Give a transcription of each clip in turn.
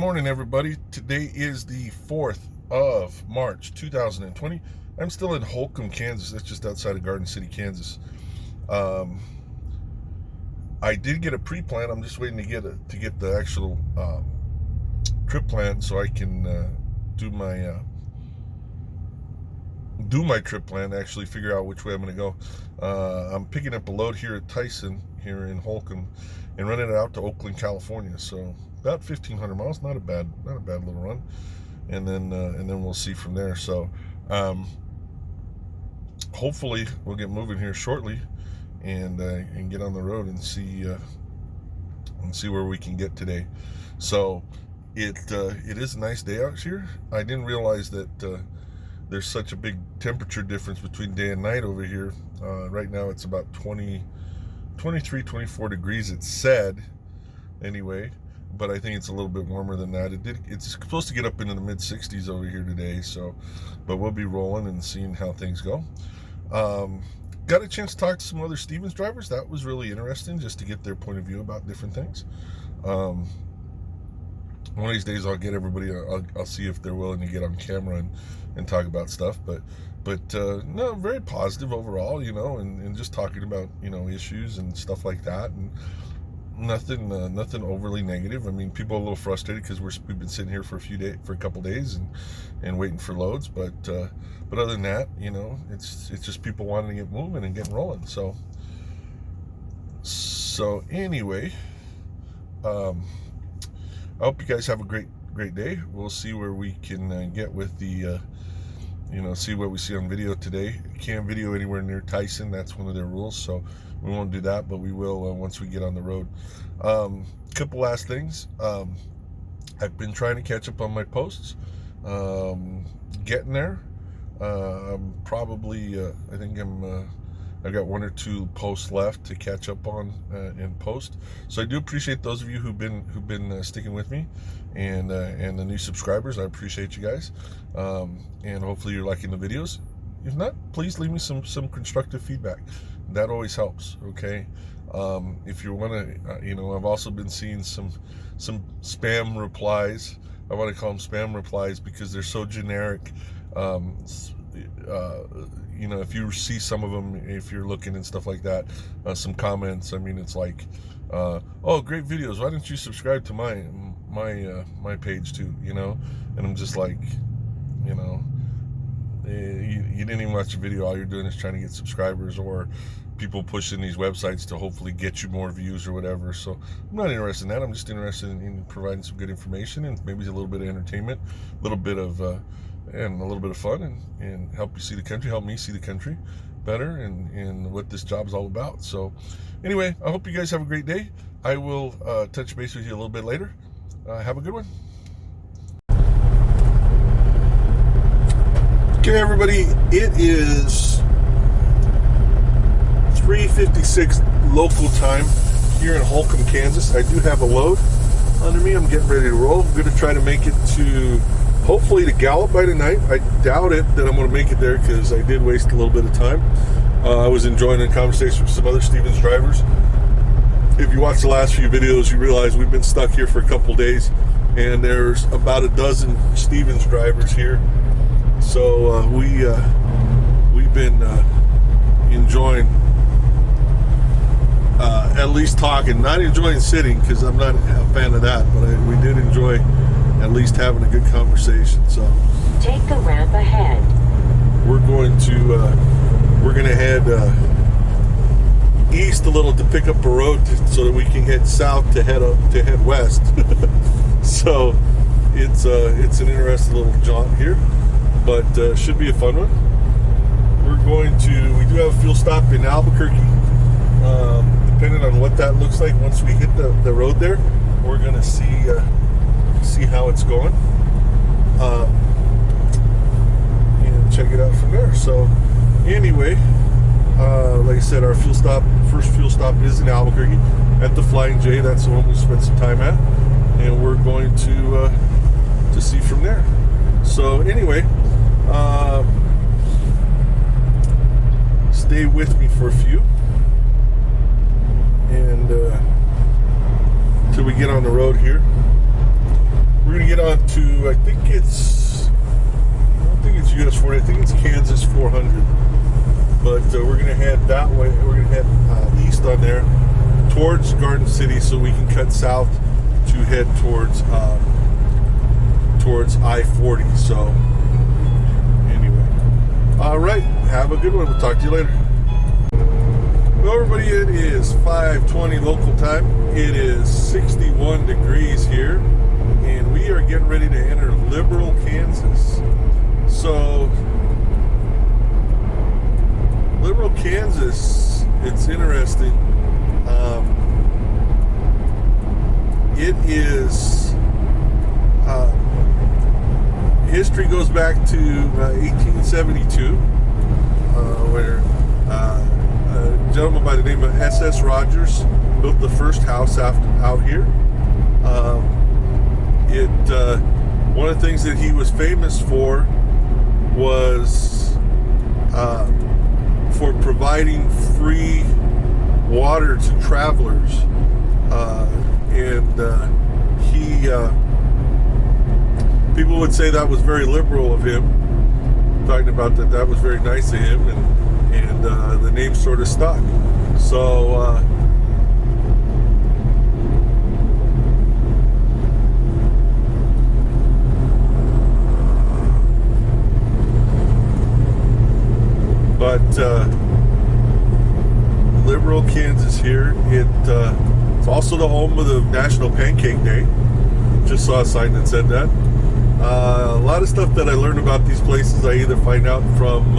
morning, everybody. Today is the 4th of March, 2020. I'm still in Holcomb, Kansas. That's just outside of Garden City, Kansas. I did get a pre-plan. I'm just waiting to get the actual trip plan so I can do my trip plan, actually figure out which way I'm going to go. I'm picking up a load here at Tyson here in Holcomb and running it out to Oakland, California. So about 1,500 miles, not a bad little run. And then we'll see from there. So hopefully we'll get moving here shortly and get on the road and see where we can get today. So it is a nice day out here. I didn't realize that there's such a big temperature difference between day and night over here. Right now it's about 23, 24 degrees, it's said, anyway, but I think it's a little bit warmer than that. It's supposed to get up into the mid-60s over here today, so, but we'll be rolling and seeing how things go. Got a chance to talk to some other Stevens drivers. That was really interesting, just to get their point of view about different things. One of these days I'll get everybody, I'll see if they're willing to get on camera and talk about stuff, but no, very positive overall, and just talking about, issues and stuff like that, and nothing overly negative. I mean, people are a little frustrated because we've been sitting here for a couple days and waiting for loads, but other than that, it's just people wanting to get moving and getting rolling. So anyway, I hope you guys have a great day. We'll see where we can get with the see what we see on video today. Can't video anywhere near Tyson. That's one of their rules, so we won't do that, but we will once we get on the road. Couple last things. I've been trying to catch up on my posts. Getting there. I'm probably I think I've got one or two posts left to catch up on and post. So I do appreciate those of you who've been sticking with me, and the new subscribers. I appreciate you guys, and hopefully you're liking the videos. If not, please leave me some constructive feedback. That always helps. Okay, if you want to, I've also been seeing some spam replies. I want to call them spam replies because they're so generic. If you see some of them, if you're looking and stuff like that, some comments, I mean, it's like, oh, great videos, why don't you subscribe to my page too, and I'm just like, you didn't even watch the video. All you're doing is trying to get subscribers, or people pushing these websites to hopefully get you more views or whatever. So I'm not interested in that. I'm just interested in providing some good information and maybe a little bit of entertainment, a little bit of and a little bit of fun, and help you see the country, help me see the country better, and what this job's all about. So anyway, I hope you guys have a great day. I will touch base with you a little bit later. Have a good one. Okay, everybody, it is 3:56 local time here in Holcomb, Kansas. I do have a load under me. I'm getting ready to roll. I'm going to try to make it to, hopefully, to Gallup by tonight. I doubt it that I'm going to make it there because I did waste a little bit of time. I was enjoying the conversation with some other Stevens drivers. If you watch the last few videos, you realize we've been stuck here for a couple days, and there's about a dozen Stevens drivers here. So we've been enjoying, at least talking, not enjoying sitting because I'm not a fan of that, but we did enjoy at least having a good conversation. So take the ramp ahead. We're going to head east a little to pick up a road so that we can head south to head west. So it's an interesting little jaunt here, but should be a fun one. We do have a fuel stop in Albuquerque. Depending on what that looks like once we hit the road there, we're going to see how it's going, and check it out from there. So anyway, like I said, our first fuel stop is in Albuquerque at the Flying J. That's the one we spent some time at, and we're going to see from there. So anyway, stay with me for a few, and till we get on the road here. We're going to I don't think it's US 40, I think it's Kansas 400. But we're going to head that way. We're going to head east on there towards Garden City so we can cut south to head towards I-40. So anyway, all right, have a good one. We'll talk to you later. Well, everybody, it is 5:20 local time. It is 61 degrees here, and we are getting ready to enter Liberal, Kansas. So Liberal, Kansas, it's interesting. It is, history goes back to 1872, where a gentleman by the name of S.S. Rogers built the first house out here. One of the things that he was famous for was for providing free water to travelers, people would say that was very liberal of him, talking about that was very nice of him, and the name sort of stuck. So Liberal, Kansas here. It's also the home of the National Pancake Day. Just saw a sign that said that. A lot of stuff that I learned about these places I either find out from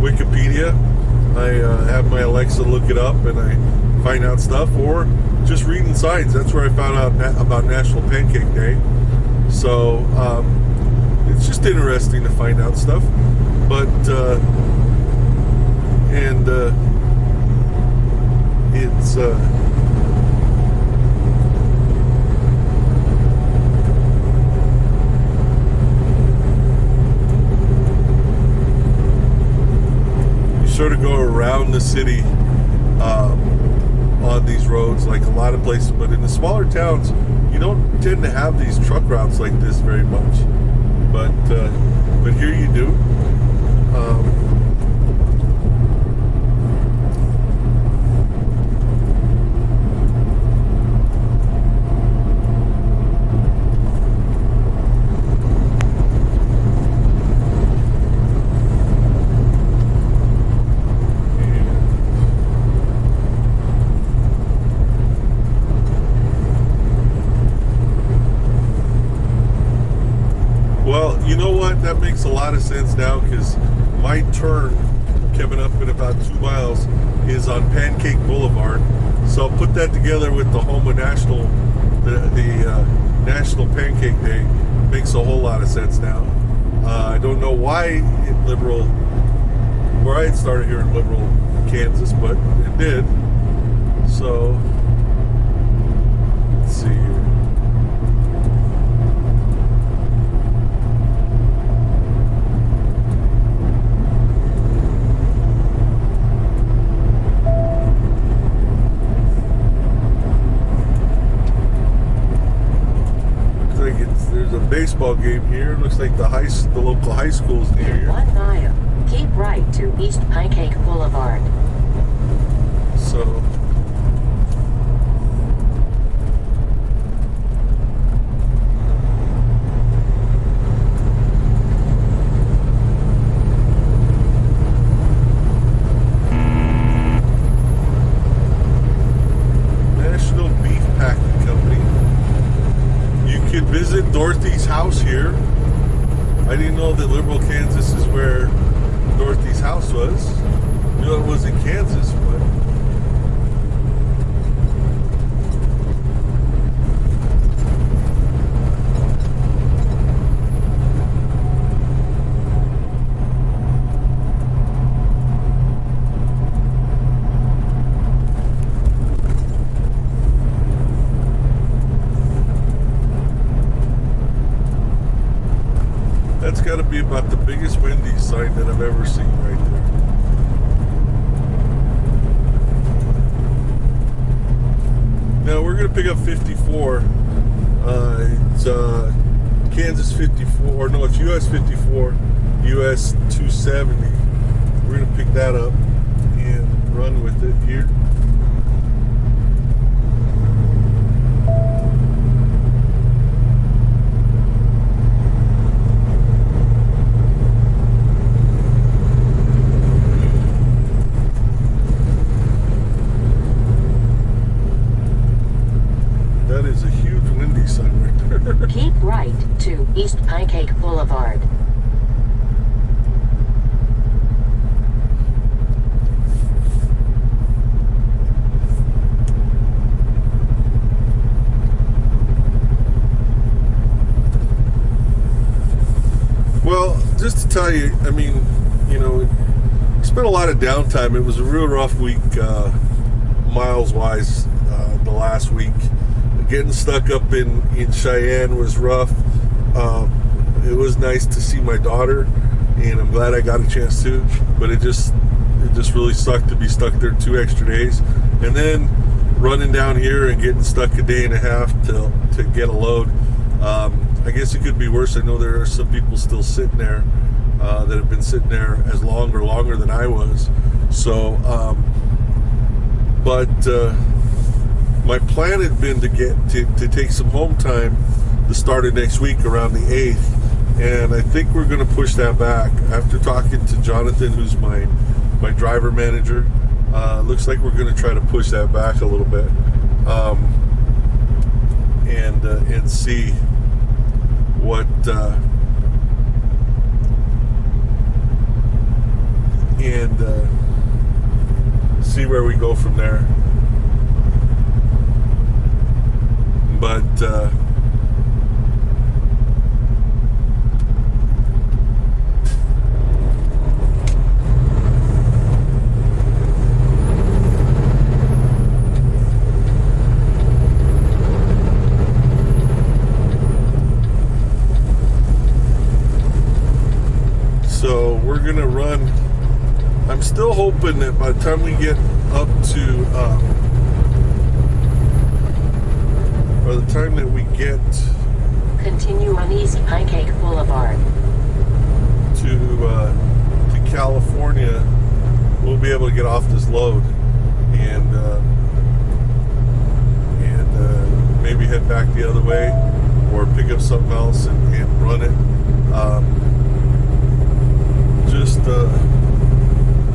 Wikipedia, I have my Alexa look it up and I find out stuff, or just reading signs. That's where I found out about National Pancake Day. So it's just interesting to find out stuff. But it's you sort of go around the city on these roads like a lot of places, but in the smaller towns you don't tend to have these truck routes like this very much, but here you do. Well, you know what? That makes a lot of sense now, because my turn coming up in about 2 miles is on Pancake Boulevard. So I'll put that together with the home of National Pancake Day. Makes a whole lot of sense now. I don't know why where I had started here in Liberal, Kansas, but it did. So let's see here. There's a baseball game here. Looks like the local high school's near here. 1 mile. Keep right to East Pancake Boulevard. So National Beef Packing Company. You could visit Dorothy's house here. I didn't know that Liberal, Kansas is where Dorothy's house was. I knew it was in Kansas, but that's got to be about the biggest Wendy's sign that I've ever seen right there. Now we're going to pick up 54. It's Kansas 54, or no, it's US 54, US 270. We're gonna pick that up and run with it here. That is a huge windy sign right there. Keep right to East Pancake Boulevard. Well, just to tell you, I mean, you know, spent a lot of downtime. It was a real rough week, miles-wise, the last week. Getting stuck up in Cheyenne was rough. It was nice to see my daughter, and I'm glad I got a chance to, but it just really sucked to be stuck there 2 extra days. And then running down here and getting stuck a day and a half to get a load. I guess it could be worse. I know there are some people still sitting there that have been sitting there as long or longer than I was. So, my plan had been to take some home time the start of next week around the 8th, and I think we're going to push that back. After talking to Jonathan, who's my driver manager, looks like we're going to try to push that back a little bit, and see what see where we go from there. But so we're gonna run. I'm still hoping that by the time we get up to by the time that we get Continue on East Pancake Boulevard. to California, we'll be able to get off this load and maybe head back the other way or pick up something else and run it.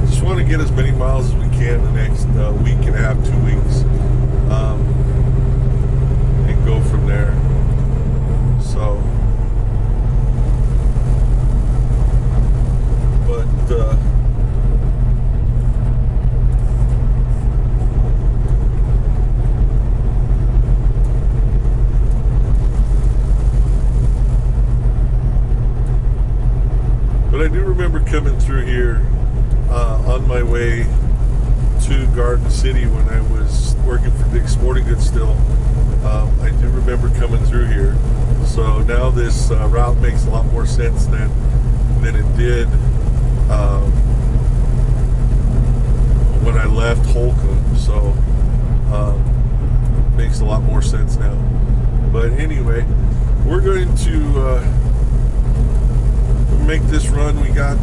Just want to get as many miles as we can the next week and a half, 2 weeks, and go from there. So, but I do remember coming through here on my way to Garden City when I was working for Dick's Sporting Goods still. I do remember coming through here. So now this route makes a lot more sense than it did when I left Holcomb. So makes a lot more sense now. But anyway, we're going to make this run. We got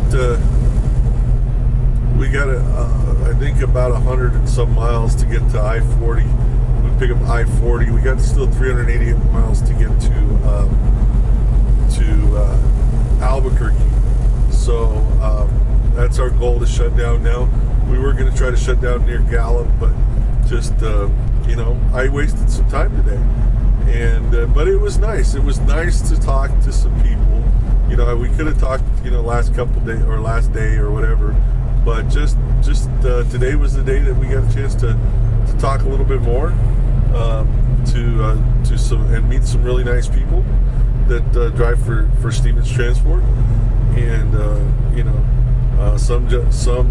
I think about 100 and some miles to get to I-40. We pick up I-40. We got still 388 miles to get to Albuquerque. So that's our goal to shut down now. We were going to try to shut down near Gallup, but just I wasted some time today. And but it was nice. It was nice to talk to some people. We could have talked, last couple days or last day or whatever, but just today was the day that we got a chance to talk a little bit more, to some and meet some really nice people that drive for Stevens Transport, and some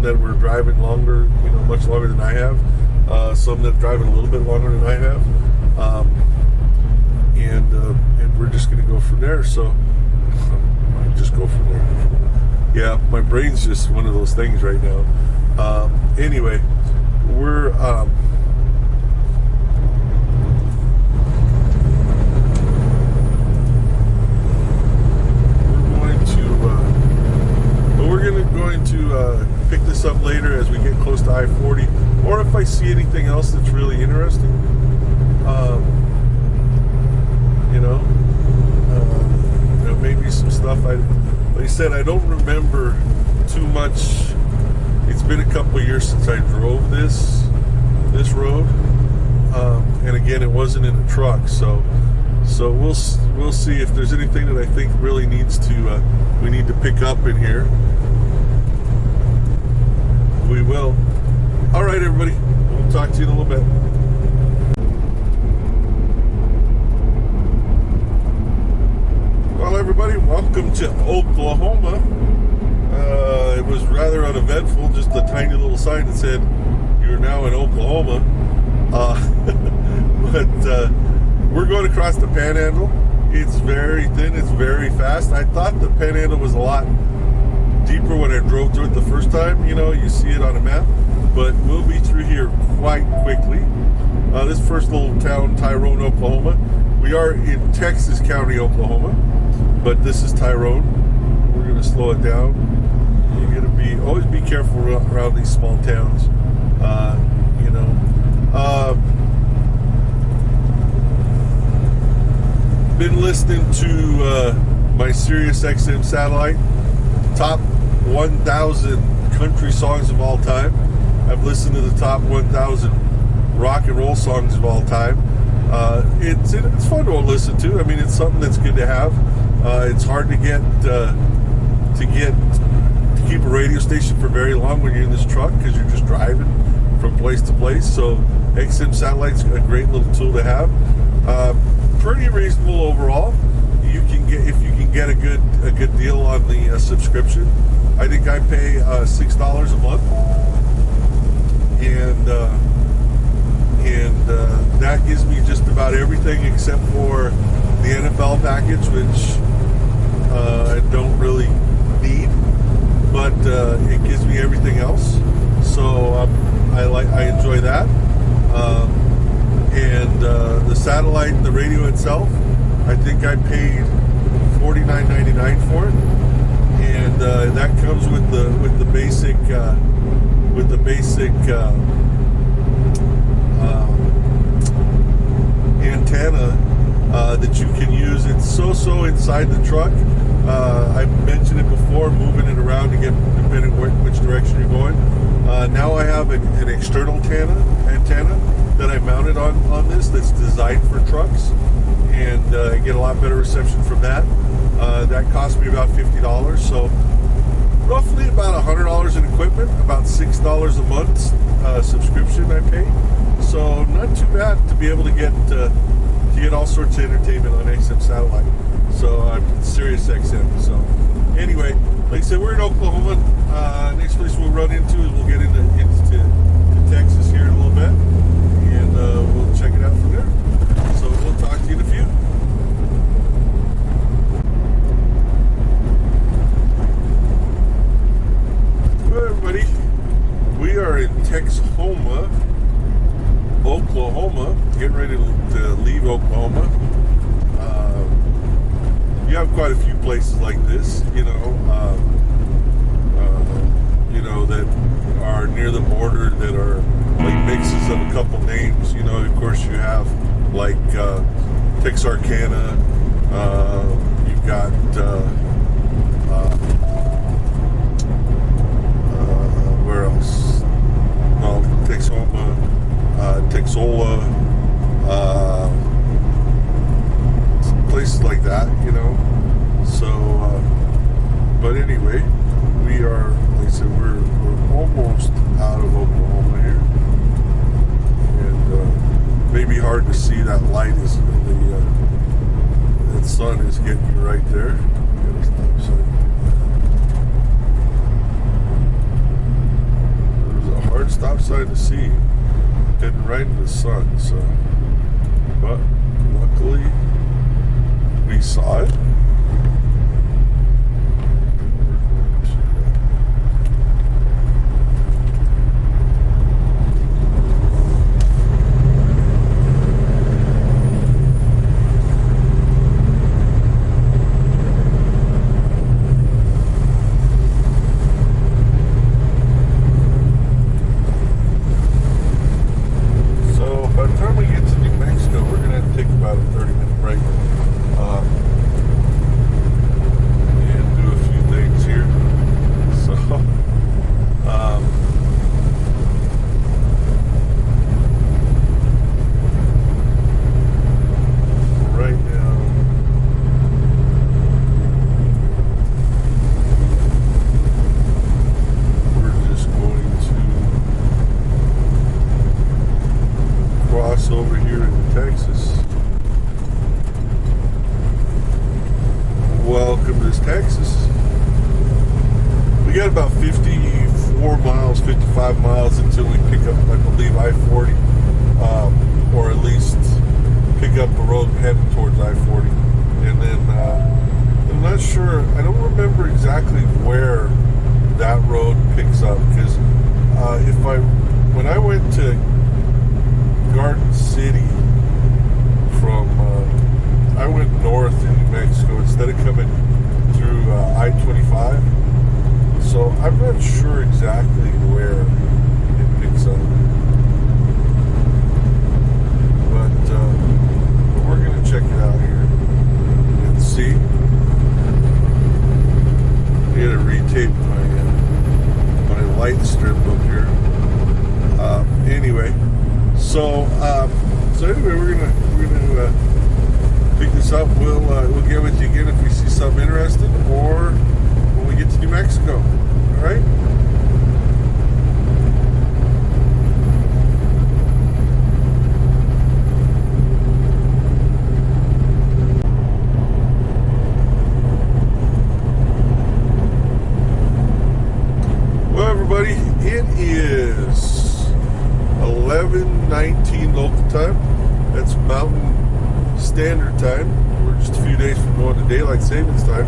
that were driving longer, much longer than I have, some that are driving a little bit longer than I have, and we're just going to go from there. So. Just go from there. Yeah, my brain's just one of those things right now. Anyway, we're this up later as we get close to I-40, or if I see anything else that's really interesting. Maybe some stuff. Like I said, I don't remember too much. It's been a couple of years since I drove this road, and again, it wasn't in a truck, so we'll see if there's anything that I think really needs to we need to pick up in here. We will. All right, everybody. We'll talk to you in a little bit. Well, everybody, welcome to Oklahoma. It was rather uneventful, just a tiny little sign that said, "You're now in Oklahoma." But we're going across the Panhandle. It's very thin, it's very fast. I thought the Panhandle was a lot deeper when I drove through it the first time. You see it on a map, but we'll be through here quite quickly. This first little town, Tyrone, Oklahoma. We are in Texas County, Oklahoma, but this is Tyrone. We're going to slow it down. You're going to always be careful around these small towns. Been listening to my Sirius XM satellite, top 1,000 country songs of all time. I've listened to the top 1,000 rock and roll songs of all time. It's fun to listen to. I mean, it's something that's good to have. It's hard to keep a radio station for very long when you're in this truck because you're just driving from place to place. So XM satellite's a great little tool to have. Pretty reasonable overall. If you can get a good deal on the subscription. I think I pay $6 a month, and that gives me just about everything except for the NFL package, which I don't really need, but it gives me everything else. So I enjoy that. And the satellite, the radio itself, I think I paid $49.99 for it, and that comes with the basic antenna that you can use. It's so inside the truck. I mentioned it before, moving it around to get depending which direction you're going. Now I have an external antenna that I mounted on this that's designed for trucks, and I get a lot better reception from that. That cost me about $50, so roughly about $100 in equipment, about $6 a month subscription I pay. So not too bad to be able to get all sorts of entertainment on XM satellite. So I'm Sirius XM. So anyway, like I said, we're in Oklahoma. Next place we'll run into is we'll get into Texas here in a little bit, and we'll check it out from there. So we'll talk to you in a few. Hello, everybody. We are in Texhoma, Oklahoma. Getting ready to leave Oklahoma. You have quite a few places like this, that are near the border that are like mixes of a couple names. Of course, you have like Texarkana. You've got where else? Well, Texhoma, Texola, places like that, So, but anyway, we are, like I said, we're almost out of Oklahoma here, and maybe hard to see that light is that sun is getting you right there. There's a hard stop sign to see, heading right into the sun. So, but luckily we saw it. welcome to Texas. We got about 54 miles, 55 miles until we pick up, I believe, I-40, or at least pick up the road heading towards I-40. And then I'm not sure, I don't remember exactly where that road picks up, because when I went to Garden City I went north in New Mexico instead of coming through I-25. So I'm not sure exactly where it picks up. But we're going to check it out here and see. I got to retape my light strip up here. Anyway, so anyway, we're gonna pick this up. We'll get with you again if we see something interesting, or when we get to New Mexico. All right. Well, everybody, it is 11:19 local time. That's Mountain Standard Time. We're just a few days from going to daylight savings time,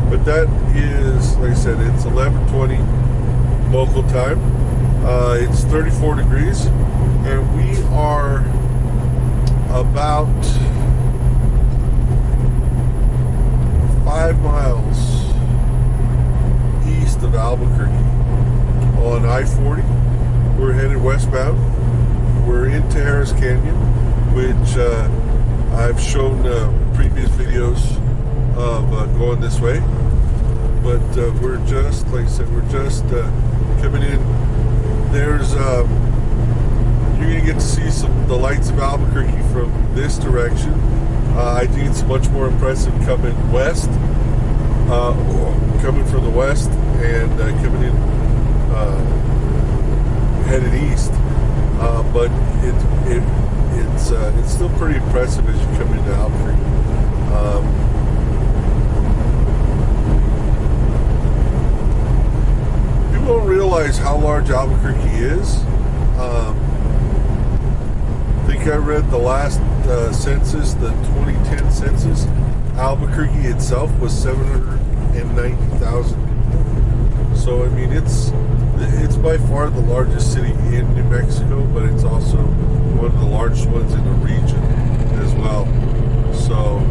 but that is, like I said, it's 11:20 local time. It's 34 degrees, and we are about 5 miles east of Albuquerque on I-40. We're headed westbound. We're into Harris Canyon, which I've shown previous videos of going this way, but we're just, like I said, we're just coming in. There's you're gonna get to see the lights of Albuquerque from this direction. I think it's much more impressive coming west, coming from the west, and coming in headed east. But it's still pretty impressive as you come into Albuquerque. People don't realize how large Albuquerque is. I think I read the last census, the 2010 census. Albuquerque itself was 790,000 people. So I mean, it's by far the largest city in New Mexico, but it's also one of the largest ones in the region as well. So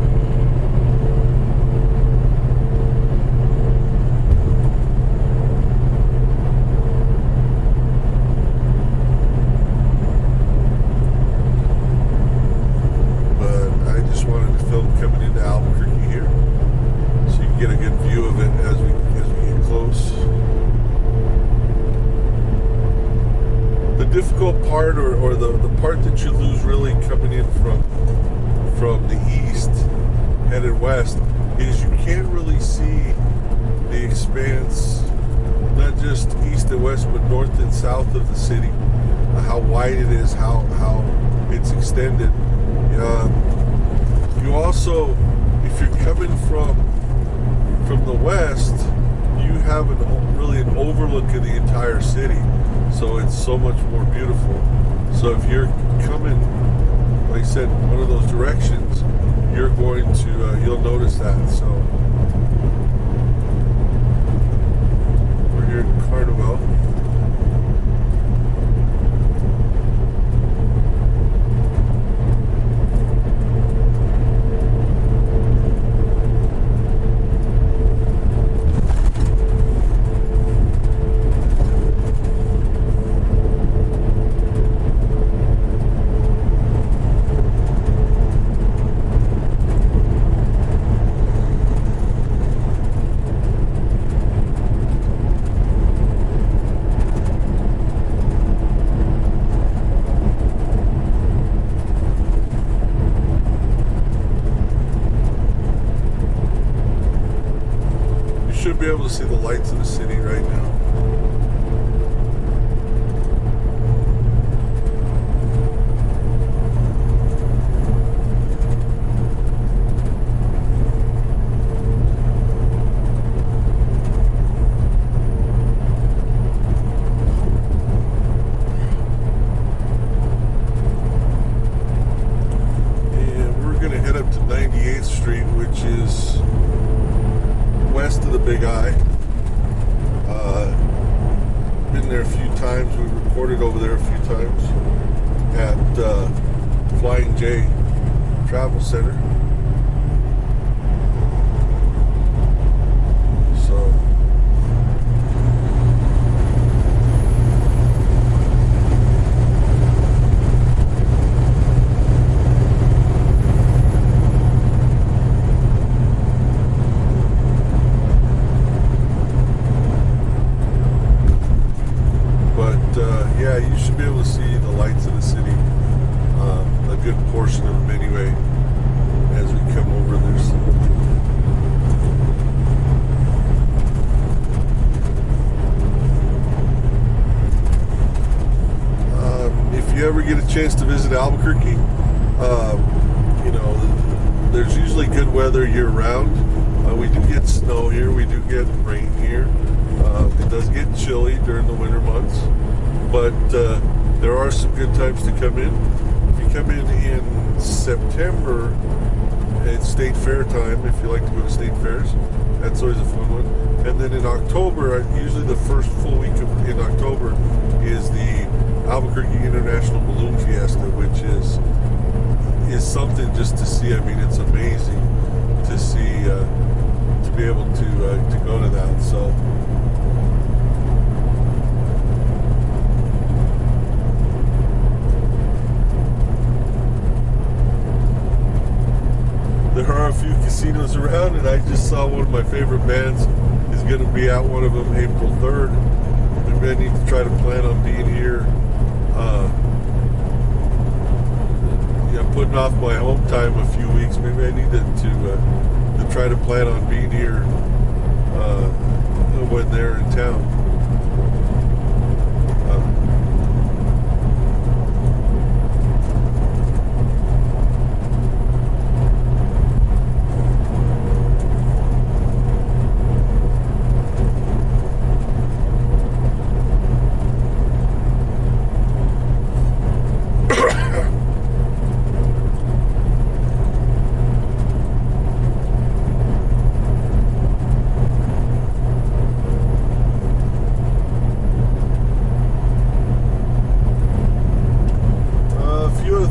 but I just wanted to film coming into Albuquerque here so you can get a good view of it as we get close. The difficult part, or the part that you lose really coming in from the east headed west, is you can't really see the expanse, not just east and west, but north and south of the city, how wide it is, how it's extended. You also, if you're coming from the west, you have really an overlook of the entire city. So it's so much more beautiful. So if you're coming, like I said, one of those directions, you're going to, you'll notice that. So we're here in Carnival. Should be able to see the lights of the city right now. Big Eye. Been there a few times. We recorded over there a few times at Flying J Travel Center. So yeah, you should be able to see the lights of the city, a good portion of them anyway, as we come over. If you ever get a chance to visit Albuquerque, you know, there's usually good weather year-round. We do get snow here, we do get rain here. It does get chilly during the winter months. But there are some good times to come in. If you come in September, it's State Fair time. If you like to go to state fairs, that's always a fun one. And then in October, usually the first full week in October, is the Albuquerque International Balloon Fiesta, which is something just to see. I mean, it's amazing to see, to be able to go to that. So. There are a few casinos around, and I just saw one of my favorite bands is going to be at one of them April 3rd. Maybe I need to try to plan on being here. Putting off my home time a few weeks. Maybe I need to try to plan on being here when they're in town.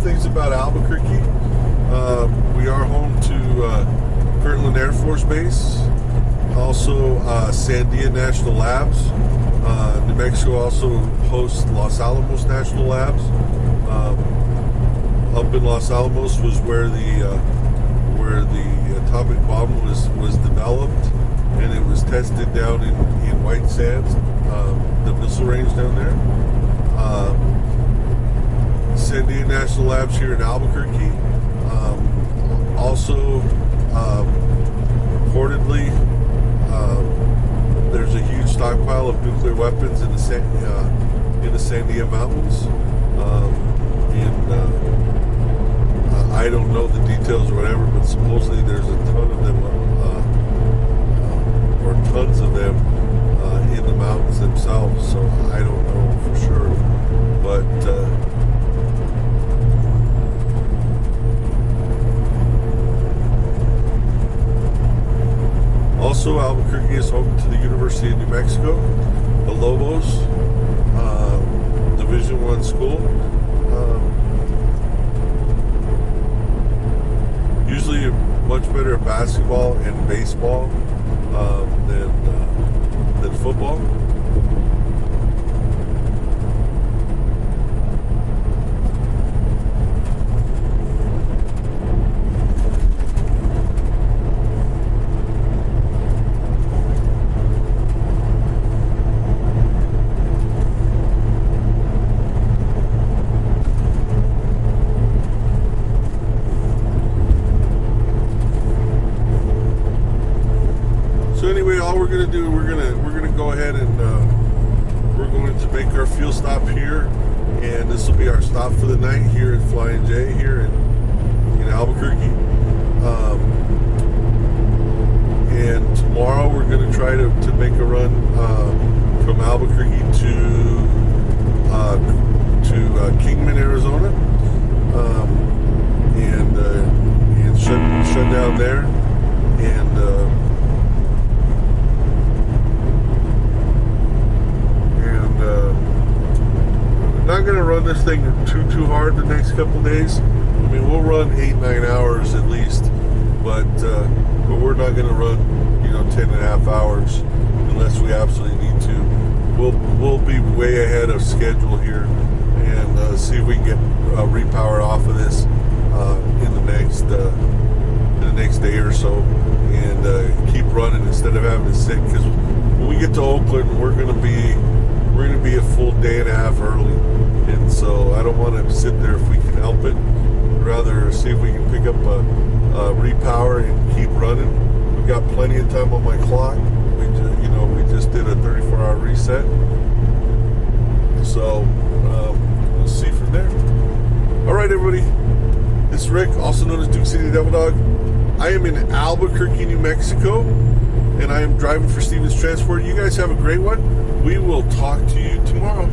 Things about Albuquerque. We are home to Kirtland Air Force Base, also Sandia National Labs. New Mexico also hosts Los Alamos National Labs. Up in Los Alamos was where the atomic bomb was developed, and it was tested down in White Sands, the missile range down there. Sandia National Labs here in Albuquerque. Also, reportedly, there's a huge stockpile of nuclear weapons in the Sandia Mountains. I don't know the details or whatever, but supposedly there's a ton of them, or tons of them, in the mountains themselves. So I don't know for sure, but. Also, Albuquerque is home to the University of New Mexico, the Lobos, Division I school. Usually much better at basketball and baseball than football. All we're gonna do, we're gonna go ahead and we're going to make our fuel stop here, and this will be our stop for the night here at Flying J here in Albuquerque. And tomorrow we're gonna try to make a run from Albuquerque to Kingman, Arizona, and shut down there, and this thing too hard the next couple days. I mean, we'll run 8-9 hours at least, but we're not going to run 10.5 hours unless we absolutely need to. We'll be way ahead of schedule here, and see if we can get repower off of this in the next day or so, and keep running instead of having to sit. Because when we get to Oakland, we're gonna be a full day and a half early, and so I don't want to sit there if we can help it. I'd rather see if we can pick up a repower and keep running. We got plenty of time on my clock. We just did a 34-hour reset, so we'll see from there. All right, everybody. This is Rick, also known as Duke City Devil Dog. I am in Albuquerque, New Mexico, and I am driving for Stevens Transport. You guys have a great one. We will talk to you tomorrow.